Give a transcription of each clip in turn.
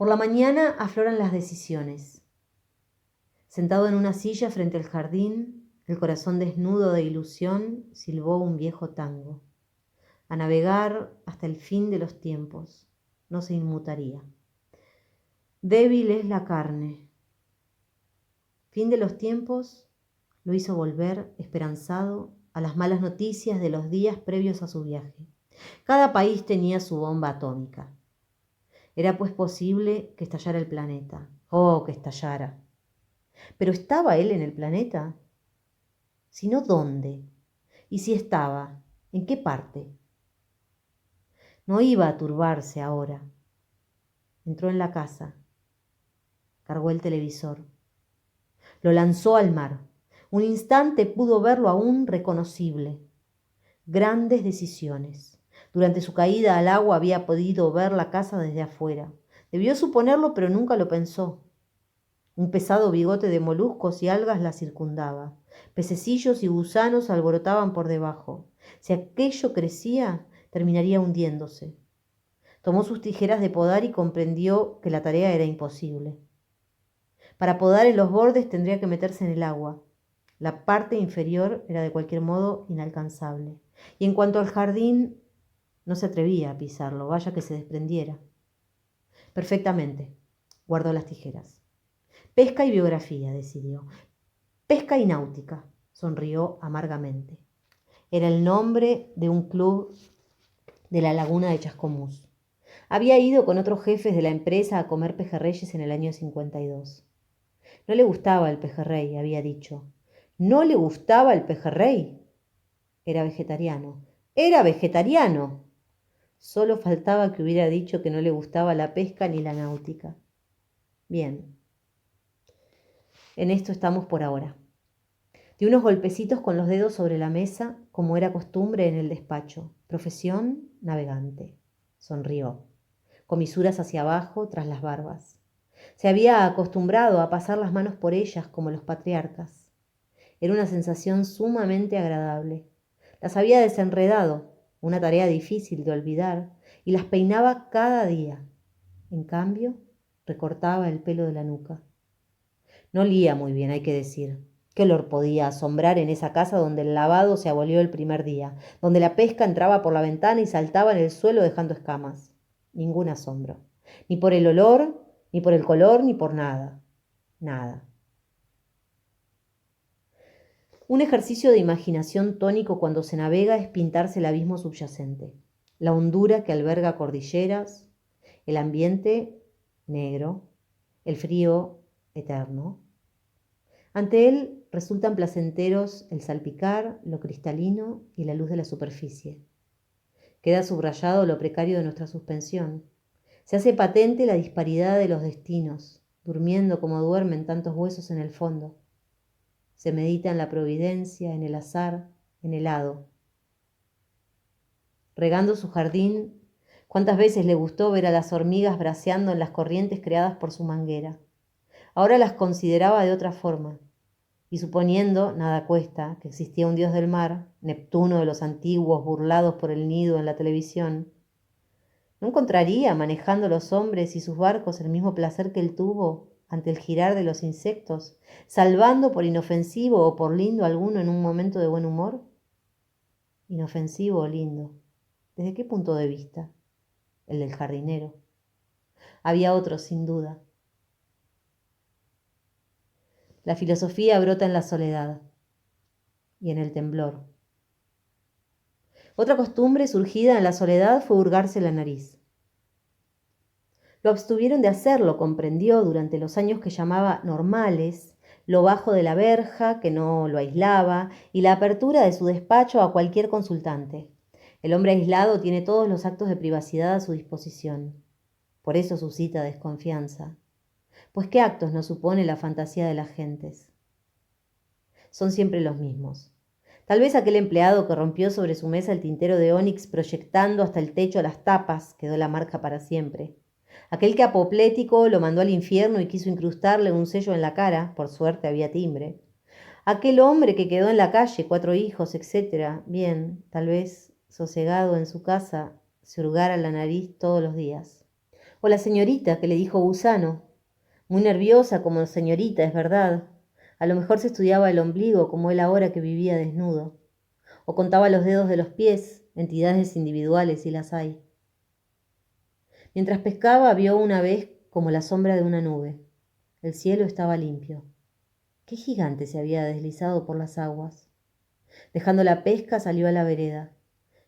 Por la mañana afloran las decisiones. Sentado en una silla frente al jardín, el corazón desnudo de ilusión silbó un viejo tango. A navegar hasta el fin de los tiempos, no se inmutaría. Débil es la carne. Fin de los tiempos lo hizo volver, esperanzado, a las malas noticias de los días previos a su viaje. Cada país tenía su bomba atómica. Era pues posible que estallara el planeta. Oh, que estallara. ¿Pero estaba él en el planeta? Si no, ¿dónde? Y si estaba, ¿en qué parte? No iba a turbarse ahora. Entró en la casa. Cargó el televisor. Lo lanzó al mar. Un instante pudo verlo aún reconocible. Grandes decisiones. Durante su caída al agua había podido ver la casa desde afuera. Debió suponerlo, pero nunca lo pensó. Un pesado bigote de moluscos y algas la circundaba. Pececillos y gusanos alborotaban por debajo. Si aquello crecía, terminaría hundiéndose. Tomó sus tijeras de podar y comprendió que la tarea era imposible. Para podar en los bordes tendría que meterse en el agua. La parte inferior era de cualquier modo inalcanzable. Y en cuanto al jardín, no se atrevía a pisarlo, vaya que se desprendiera. Perfectamente. Guardó las tijeras. Pesca y biografía, decidió. Pesca y náutica, sonrió amargamente. Era el nombre de un club de la laguna de Chascomús. Había ido con otros jefes de la empresa a comer pejerreyes en el año 52. No le gustaba el pejerrey, había dicho. ¿No le gustaba el pejerrey? Era vegetariano. ¡Era vegetariano! Solo faltaba que hubiera dicho que no le gustaba la pesca ni la náutica. Bien. En esto estamos por ahora. Dio unos golpecitos con los dedos sobre la mesa, como era costumbre en el despacho. Profesión, navegante. Sonrió. Comisuras hacia abajo, tras las barbas. Se había acostumbrado a pasar las manos por ellas como los patriarcas. Era una sensación sumamente agradable. Las había desenredado, una tarea difícil de olvidar, y las peinaba cada día. En cambio, recortaba el pelo de la nuca. No olía muy bien, hay que decir. ¿Qué olor podía asombrar en esa casa donde el lavado se abolió el primer día, donde la pesca entraba por la ventana y saltaba en el suelo dejando escamas? Ningún asombro. Ni por el olor, ni por el color, ni por nada. Nada. Un ejercicio de imaginación tónico cuando se navega es pintarse el abismo subyacente, la hondura que alberga cordilleras, el ambiente negro, el frío eterno. Ante él resultan placenteros el salpicar, lo cristalino y la luz de la superficie. Queda subrayado lo precario de nuestra suspensión. Se hace patente la disparidad de los destinos, durmiendo como duermen tantos huesos en el fondo. Se medita en la providencia, en el azar, en el hado. Regando su jardín, cuántas veces le gustó ver a las hormigas braceando en las corrientes creadas por su manguera. Ahora las consideraba de otra forma, y suponiendo, nada cuesta, que existía un dios del mar, Neptuno de los antiguos burlados por el nido en la televisión, ¿no encontraría manejando los hombres y sus barcos el mismo placer que él tuvo ante el girar de los insectos, salvando por inofensivo o por lindo alguno en un momento de buen humor? Inofensivo o lindo. ¿Desde qué punto de vista? El del jardinero. Había otros, sin duda. La filosofía brota en la soledad y en el temblor. Otra costumbre surgida en la soledad fue hurgarse la nariz. Lo abstuvieron de hacerlo, comprendió, durante los años que llamaba normales, lo bajo de la verja, que no lo aislaba, y la apertura de su despacho a cualquier consultante. El hombre aislado tiene todos los actos de privacidad a su disposición. Por eso suscita desconfianza. Pues ¿qué actos no supone la fantasía de las gentes? Son siempre los mismos. Tal vez aquel empleado que rompió sobre su mesa el tintero de ónix proyectando hasta el techo las tapas quedó la marca para siempre. Aquel que apoplético lo mandó al infierno y quiso incrustarle un sello en la cara, por suerte había timbre. Aquel hombre que quedó en la calle, 4 hijos, etc. Bien, tal vez, sosegado en su casa, se hurgara la nariz todos los días. O la señorita que le dijo gusano, muy nerviosa como señorita, es verdad. A lo mejor se estudiaba el ombligo como él ahora que vivía desnudo. O contaba los dedos de los pies, entidades individuales si las hay. Mientras pescaba vio una vez como la sombra de una nube. El cielo estaba limpio. ¿Qué gigante se había deslizado por las aguas? Dejando la pesca salió a la vereda.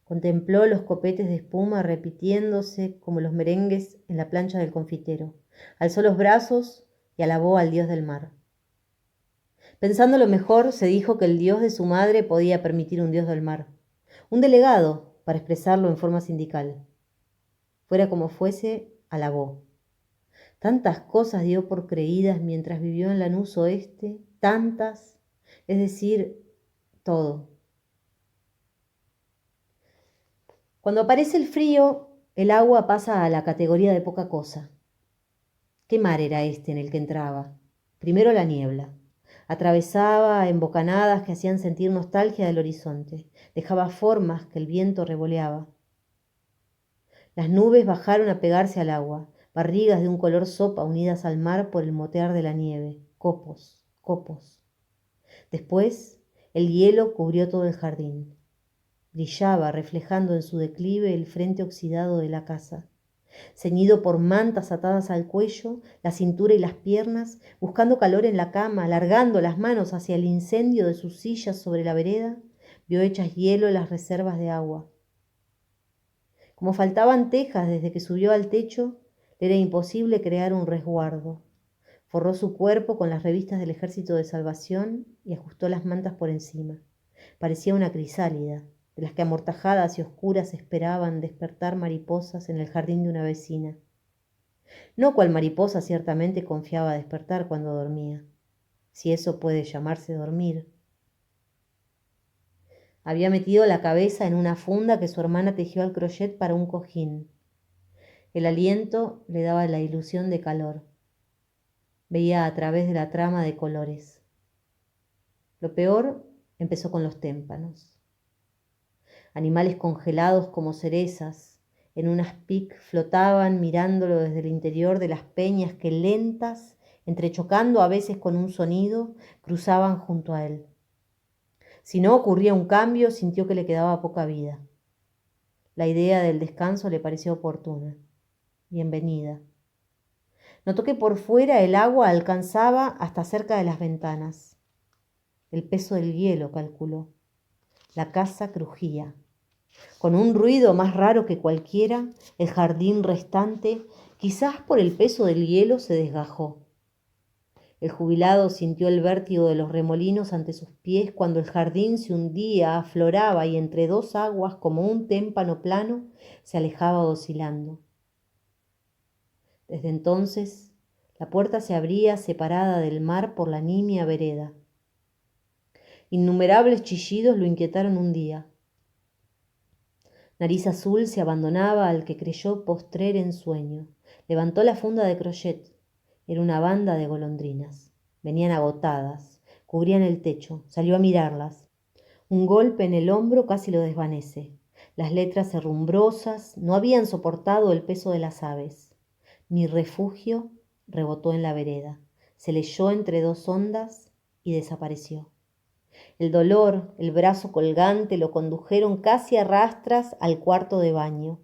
Contempló los copetes de espuma repitiéndose como los merengues en la plancha del confitero. Alzó los brazos y alabó al dios del mar. Pensándolo mejor, se dijo que el dios de su madre podía permitir un dios del mar. Un delegado, para expresarlo en forma sindical. Fuera como fuese, alabó. Tantas cosas dio por creídas mientras vivió en Lanús Oeste, tantas, es decir, todo. Cuando aparece el frío, el agua pasa a la categoría de poca cosa. ¿Qué mar era este en el que entraba? Primero la niebla. Atravesaba embocanadas que hacían sentir nostalgia del horizonte. Dejaba formas que el viento revoleaba. Las nubes bajaron a pegarse al agua, barrigas de un color sopa unidas al mar por el motear de la nieve. Copos, copos. Después, el hielo cubrió todo el jardín. Brillaba, reflejando en su declive el frente oxidado de la casa. Ceñido por mantas atadas al cuello, la cintura y las piernas, buscando calor en la cama, alargando las manos hacia el incendio de sus sillas sobre la vereda, vio hechas hielo las reservas de agua. Como faltaban tejas desde que subió al techo, le era imposible crear un resguardo. Forró su cuerpo con las revistas del Ejército de Salvación y ajustó las mantas por encima. Parecía una crisálida, de las que amortajadas y oscuras esperaban despertar mariposas en el jardín de una vecina. No cual mariposa ciertamente confiaba despertar cuando dormía, si eso puede llamarse dormir. Había metido la cabeza en una funda que su hermana tejió al crochet para un cojín. El aliento le daba la ilusión de calor. Veía a través de la trama de colores. Lo peor empezó con los témpanos. Animales congelados como cerezas, en unas pic flotaban mirándolo desde el interior de las peñas que lentas, entrechocando a veces con un sonido, cruzaban junto a él. Si no ocurría un cambio, sintió que le quedaba poca vida. La idea del descanso le pareció oportuna. Bienvenida. Notó que por fuera el agua alcanzaba hasta cerca de las ventanas. El peso del hielo, calculó. La casa crujía. Con un ruido más raro que cualquiera, el jardín restante, quizás por el peso del hielo, se desgajó. El jubilado sintió el vértigo de los remolinos ante sus pies cuando el jardín se hundía, afloraba y entre dos aguas, como un témpano plano, se alejaba oscilando. Desde entonces, la puerta se abría separada del mar por la nimia vereda. Innumerables chillidos lo inquietaron un día. Nariz Azul se abandonaba al que creyó postrer ensueño. Levantó la funda de crochet. Era una banda de golondrinas. Venían agotadas, cubrían el techo. Salió a mirarlas. Un golpe en el hombro casi lo desvanece. Las letras herrumbrosas no habían soportado el peso de las aves. Mi refugio rebotó en la vereda. Se leyó entre dos ondas y desapareció. El dolor, el brazo colgante lo condujeron casi a rastras al cuarto de baño.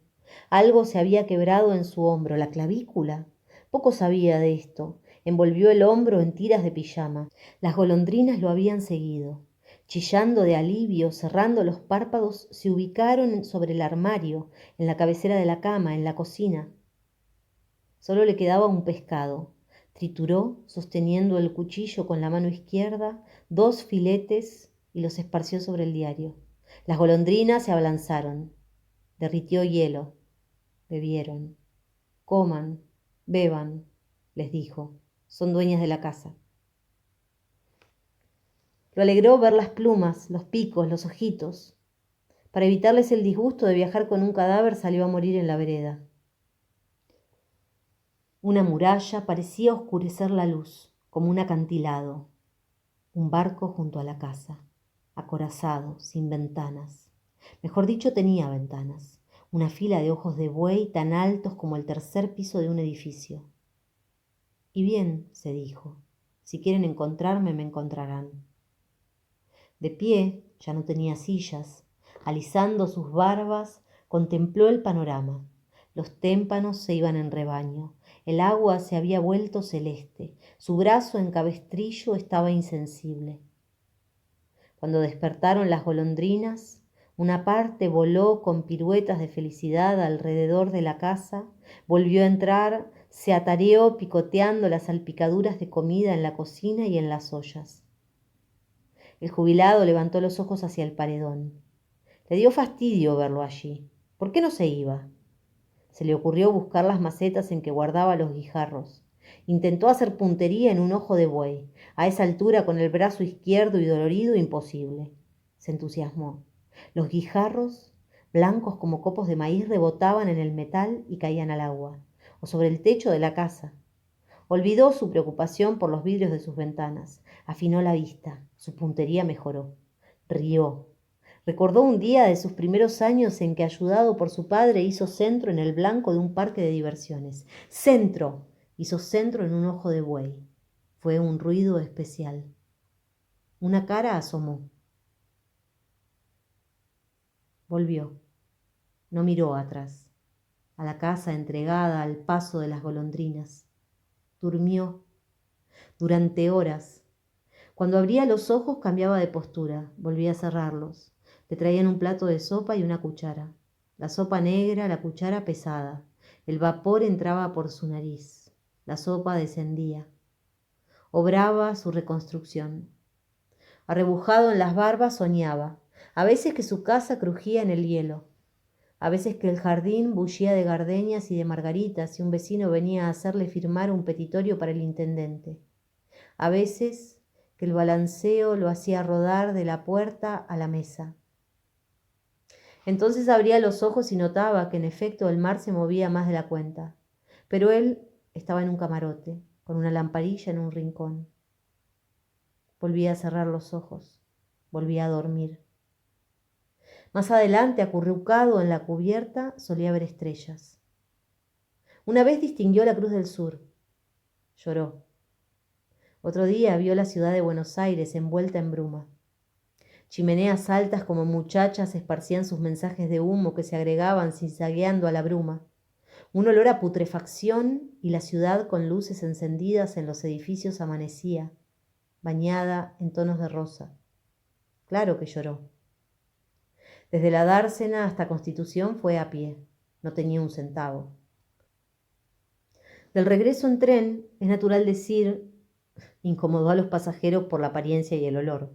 Algo se había quebrado en su hombro, la clavícula. Poco sabía de esto. Envolvió el hombro en tiras de pijama. Las golondrinas lo habían seguido. Chillando de alivio, cerrando los párpados, se ubicaron sobre el armario, en la cabecera de la cama, en la cocina. Solo le quedaba un pescado. Trituró, sosteniendo el cuchillo con la mano izquierda, 2 filetes y los esparció sobre el diario. Las golondrinas se abalanzaron. Derritió hielo. Bebieron. Coman, beban, les dijo. Son dueñas de la casa. Lo alegró ver las plumas, los picos, los ojitos. Para evitarles el disgusto de viajar con un cadáver, salió a morir en la vereda. Una muralla parecía oscurecer la luz, como un acantilado. Un barco junto a la casa, acorazado, sin ventanas. Mejor dicho, tenía ventanas. una fila de ojos de buey tan altos como el tercer piso de un edificio. Y bien, se dijo, si quieren encontrarme, me encontrarán. De pie, ya no tenía sillas, alisando sus barbas, contempló el panorama. Los témpanos se iban en rebaño, el agua se había vuelto celeste, su brazo en cabestrillo estaba insensible. Cuando despertaron las golondrinas, una parte voló con piruetas de felicidad alrededor de la casa, volvió a entrar, se atareó picoteando las salpicaduras de comida en la cocina y en las ollas. El jubilado levantó los ojos hacia el paredón. Le dio fastidio verlo allí. ¿Por qué no se iba? Se le ocurrió buscar las macetas en que guardaba los guijarros. Intentó hacer puntería en un ojo de buey. A esa altura, con el brazo izquierdo y dolorido, imposible. Se entusiasmó. Los guijarros, blancos como copos de maíz, rebotaban en el metal y caían al agua, o sobre el techo de la casa. Olvidó su preocupación por los vidrios de sus ventanas. Afinó la vista. Su puntería mejoró. Rió. Recordó un día de sus primeros años en que, ayudado por su padre, hizo centro en el blanco de un parque de diversiones. ¡Centro! Hizo centro en un ojo de buey. Fue un ruido especial. Una cara asomó. Volvió. No miró atrás, a la casa entregada al paso de las golondrinas. Durmió durante horas. Cuando abría los ojos cambiaba de postura, volvía a cerrarlos. Le traían un plato de sopa y una cuchara. La sopa negra, la cuchara pesada. El vapor entraba por su nariz. La sopa descendía. Obraba su reconstrucción. Arrebujado en las barbas soñaba, a veces que su casa crujía en el hielo, a veces que el jardín bullía de gardenias y de margaritas y un vecino venía a hacerle firmar un petitorio para el intendente, a veces que el balanceo lo hacía rodar de la puerta a la mesa. Entonces abría los ojos y notaba que en efecto el mar se movía más de la cuenta, pero él estaba en un camarote, con una lamparilla en un rincón. Volvía a cerrar los ojos, volvía a dormir. Más adelante, acurrucado en la cubierta, solía ver estrellas. Una vez distinguió la Cruz del Sur. Lloró. Otro día vio la ciudad de Buenos Aires envuelta en bruma. Chimeneas altas como muchachas esparcían sus mensajes de humo que se agregaban zigzagueando a la bruma. Un olor a putrefacción y la ciudad con luces encendidas en los edificios amanecía, bañada en tonos de rosa. Claro que lloró. Desde la dársena hasta Constitución fue a pie. No tenía un centavo. Del regreso en tren, es natural decir, incomodó a los pasajeros por la apariencia y el olor.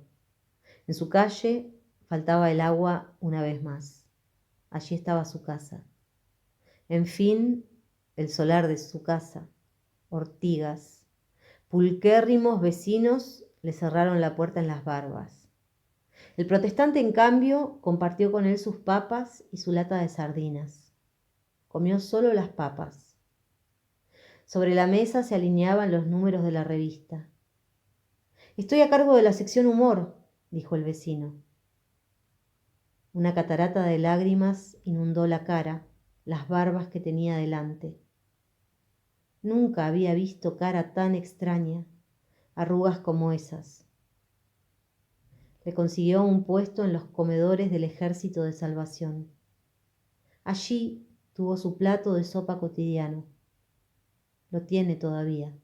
En su calle faltaba el agua una vez más. Allí estaba su casa. En fin, el solar de su casa. Ortigas. Pulquérrimos vecinos le cerraron la puerta en las barbas. El protestante, en cambio, compartió con él sus papas y su lata de sardinas. Comió solo las papas. Sobre la mesa se alineaban los números de la revista. «Estoy a cargo de la sección humor», dijo el vecino. Una catarata de lágrimas inundó la cara, las barbas que tenía delante. Nunca había visto cara tan extraña, arrugas como esas. Le consiguió un puesto en los comedores del Ejército de Salvación. Allí tuvo su plato de sopa cotidiano. Lo tiene todavía.